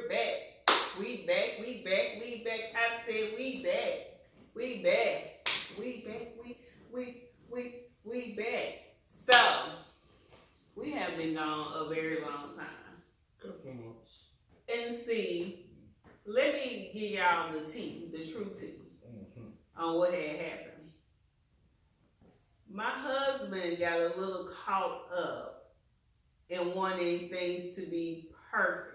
we're back. We back. I said we back. We back. We back. So, we have been gone a very long time. Couple months. And see, let me give y'all the tea, the true tea, on what had happened. My husband got a little caught up in wanting things to be perfect.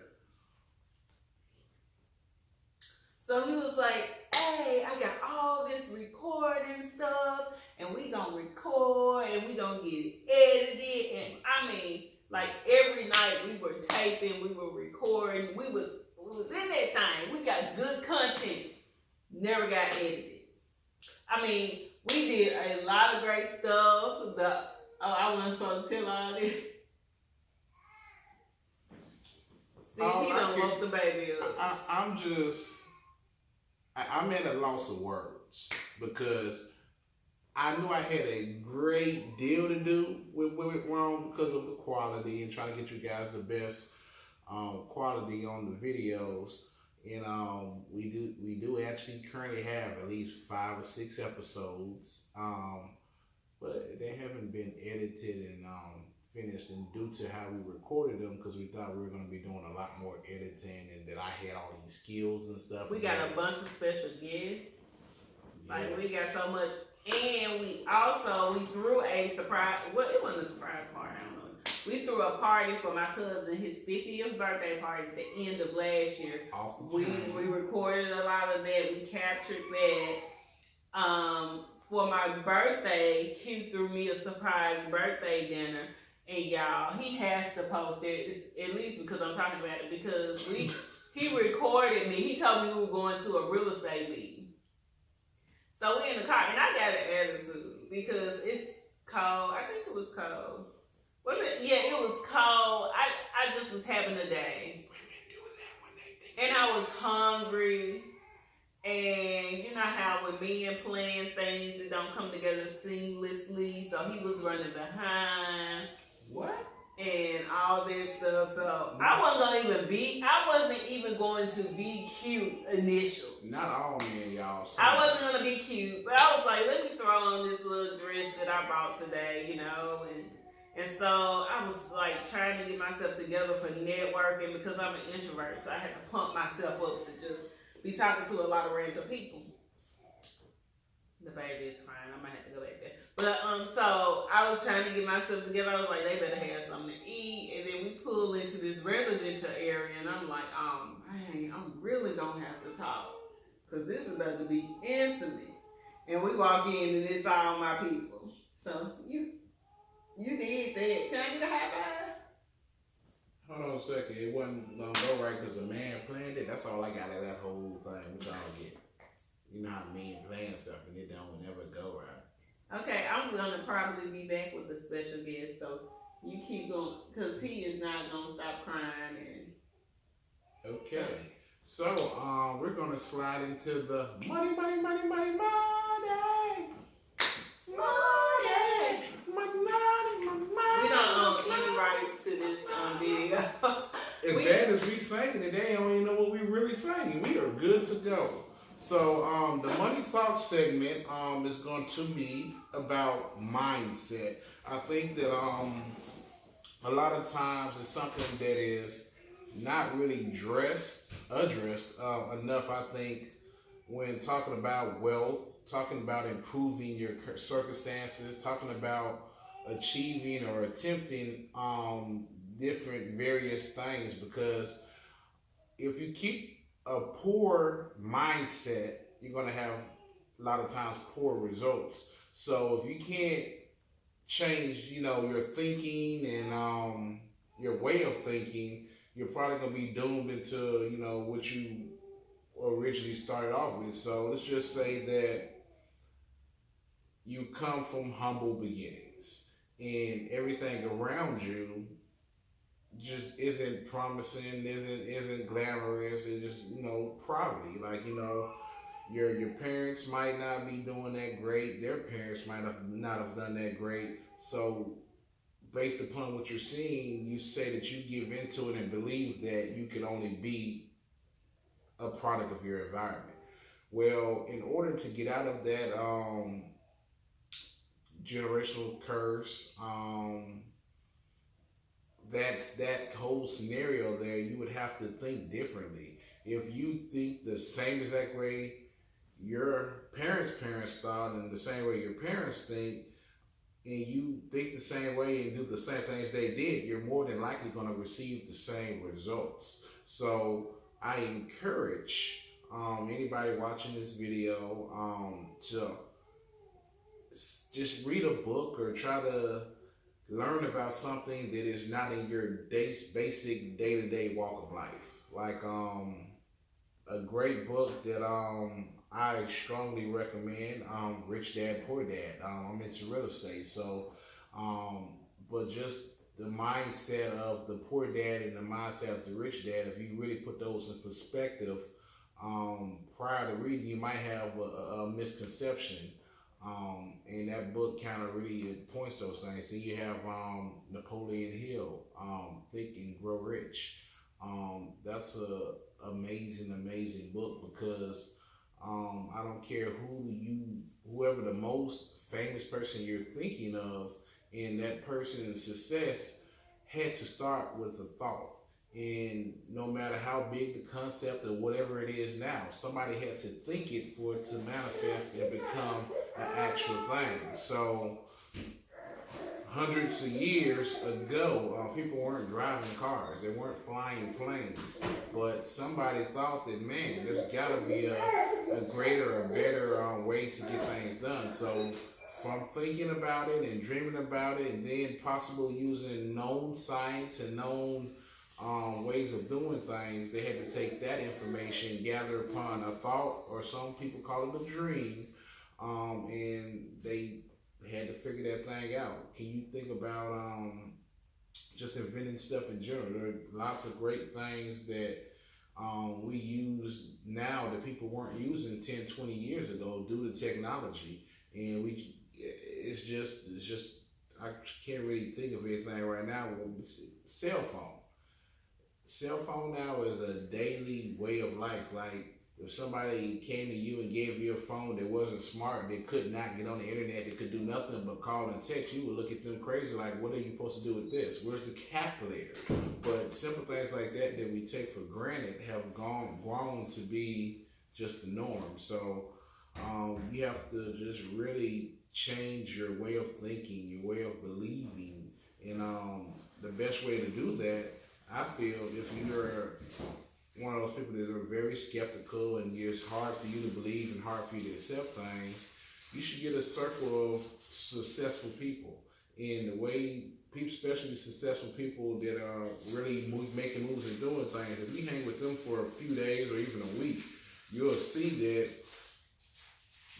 So he was like, hey, I got all this recording stuff, and we gonna record, and we gonna get it edited, and I mean, like every night we were taping, we were recording, we was in that thing. We got good content, never got edited. I mean, we did a lot of great stuff. I wasn't supposed to tell all this. See, he done woke the baby up. I'm at a loss of words because I knew I had a great deal to do with Rome because of the quality and trying to get you guys the best quality on the videos. And we do actually currently have at least 5 or 6 episodes, but they haven't been edited and finished, and due to how we recorded them, because we thought we were going to be doing a lot more editing and that I had all these skills and stuff. We got a bunch of special guests. Like, yes. We got so much. And we threw a surprise. Well, it wasn't a surprise party, I don't know. We threw a party for my cousin, his 50th birthday party at the end of last year. We recorded a lot of that. We captured that. For my birthday, Q threw me a surprise birthday dinner. And y'all, he has to post it, at least because I'm talking about it, because he recorded me. He told me we were going to a real estate meeting. So we in the car, and I got an attitude because it's cold. I think it was cold. Was it? Yeah, it was cold. I just was having a day. And I was hungry. And you know how when men plan things, it don't come together seamlessly. So he was running behind. What? And all that stuff. So I wasn't even going to be cute initially. Not all men, y'all. So I wasn't going to be cute, but I was like, let me throw on this little dress that I bought today, you know, and so I was like trying to get myself together for networking because I'm an introvert, so I had to pump myself up to just be talking to a lot of random people. The baby is crying. I might have to go back there. But so I was trying to get myself together. I was like, they better have something to eat. And then we pull into this residential area, and I'm like, man, I'm really gonna have to talk because this is about to be intimate. And we walk in, and it's all my people. So you did that. Can I get a high five? Hold on a second. It wasn't gonna go right because the man planned it. That's all I got of that whole thing. Which I don't get. You know how men plan stuff and it don't never go right. Okay, I'm gonna probably be back with a special guest, so you keep going because he is not gonna stop crying. Okay, so we're gonna slide into the money. We don't own any rights to this video. As bad as we singing it, they don't even know what we really singing. We are good to go. So the Money Talk segment is going to be about mindset. I think that a lot of times it's something that is not really addressed enough, I think, when talking about wealth, talking about improving your circumstances, talking about achieving or attempting different various things. Because if you keep a poor mindset, you're going to have a lot of times poor results. So if you can't change, your thinking and your way of thinking, you're probably going to be doomed into, what you originally started off with. So let's just say that you come from humble beginnings and everything around you just isn't promising, isn't glamorous. It's just, probably like, your parents might not be doing that great. Their parents might not have done that great. So based upon what you're seeing, you say that you give into it and believe that you can only be a product of your environment. Well, in order to get out of that generational curse, that whole scenario there, you would have to think differently. If you think the same exact way your parents thought and the same way your parents think, and you think the same way and do the same things they did, you're more than likely going to receive the same results. So I encourage anybody watching this video to just read a book or try to learn about something that is not in your basic day-to-day walk of life. Like a great book that I strongly recommend, Rich Dad Poor Dad. I'm into real estate, so but just the mindset of the poor dad and the mindset of the rich dad, if you really put those in perspective, prior to reading, you might have a misconception. And that book kind of really points those things. Then you have Napoleon Hill, Think and Grow Rich. That's a amazing book because I don't care whoever the most famous person you're thinking of, and that person's success had to start with a thought. And no matter how big the concept or whatever it is now, somebody had to think it for it to manifest and become an actual thing. So hundreds of years ago, people weren't driving cars, they weren't flying planes, but somebody thought that, man, there's got to be a greater, a better way to get things done. So from thinking about it and dreaming about it, and then possibly using known science and known ways of doing things, they had to take that information, gather upon a thought, or some people call it a dream, and they had to figure that thing out. Can you think about just inventing stuff in general? There are lots of great things that we use now that people weren't using 10, 20 years ago due to technology. And it's just, I can't really think of anything right now. Cell phone. Cell phone now is a daily way of life. Like, if somebody came to you and gave you a phone that wasn't smart, that could not get on the internet, that could do nothing but call and text, you would look at them crazy like, what are you supposed to do with this? Where's the calculator? But simple things like that that we take for granted have grown to be just the norm. So you have to just really change your way of thinking, your way of believing. And the best way to do that, I feel, if you're one of those people that are very skeptical and it's hard for you to believe and hard for you to accept things, you should get a circle of successful people. And the way people, especially successful people that are really making moves and doing things, if you hang with them for a few days or even a week, you'll see that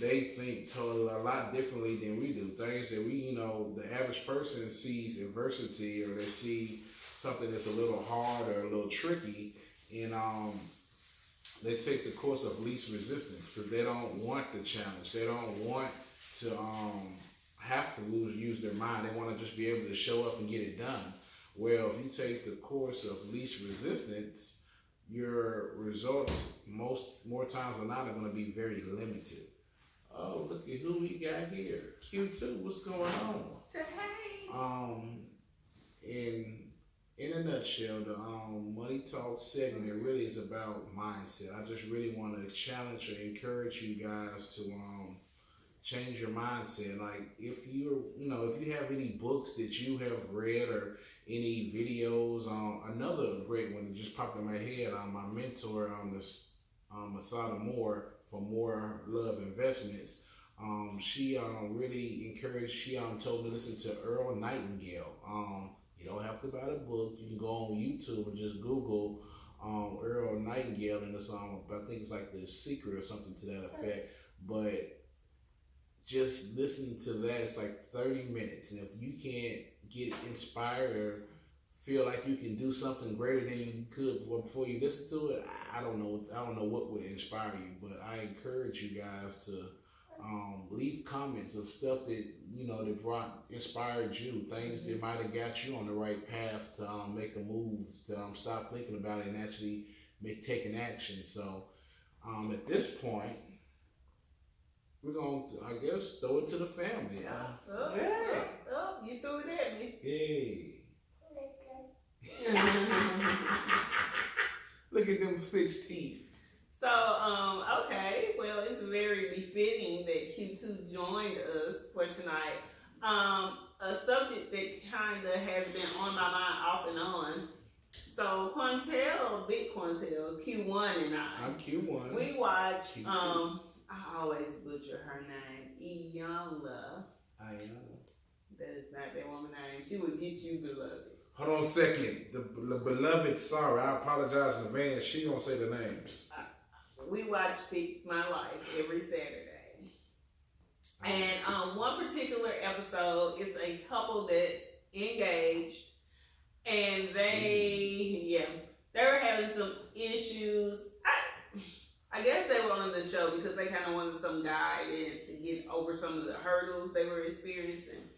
they think a lot differently than we do. Things that the average person sees adversity, or they see something that's a little hard or a little tricky, and they take the course of least resistance because they don't want the challenge. They don't want to have to use their mind. They want to just be able to show up and get it done. Well, if you take the course of least resistance, your results more times than not are going to be very limited. Oh, look at who we got here. Q2, what's going on? Say hey. In a nutshell, the Money Talk segment really is about mindset. I just really want to challenge or encourage you guys to change your mindset. Like, if you have any books that you have read or any videos, another great one that just popped in my head, my mentor, Masada Moore from More Love Investments, she really encouraged, she told me to listen to Earl Nightingale. You don't have to buy the book. You can go on YouTube and just Google Earl Nightingale, and it's I think it's like The Secret or something to that effect. But just listen to that. It's like 30 minutes, and if you can't get inspired or feel like you can do something greater than you could before you listen to it, I don't know what would inspire you. But I encourage you guys to leave comments of stuff that that inspired you, things that might have got you on the right path to make a move, to stop thinking about it and actually taking action. So at this point, we're gonna, I guess, throw it to the family. You threw it at me. Hey. Look at them 6 teeth. So, okay, well, it's very befitting that Q2 joined us for tonight. A subject that kind of has been on my mind off and on. So, Quantel, Big Quantel, Q1 and I. I'm Q1. We watched, Q2. I always butcher her name, Iyanla. I am. That is not that woman's name. She would get you, beloved. Hold on a second. The beloved, sorry, I apologize in advance. She gonna say the names. We watch Fix My Life every Saturday. And one particular episode is a couple that's engaged, and they were having some issues. I guess they were on the show because they kind of wanted some guidance to get over some of the hurdles they were experiencing.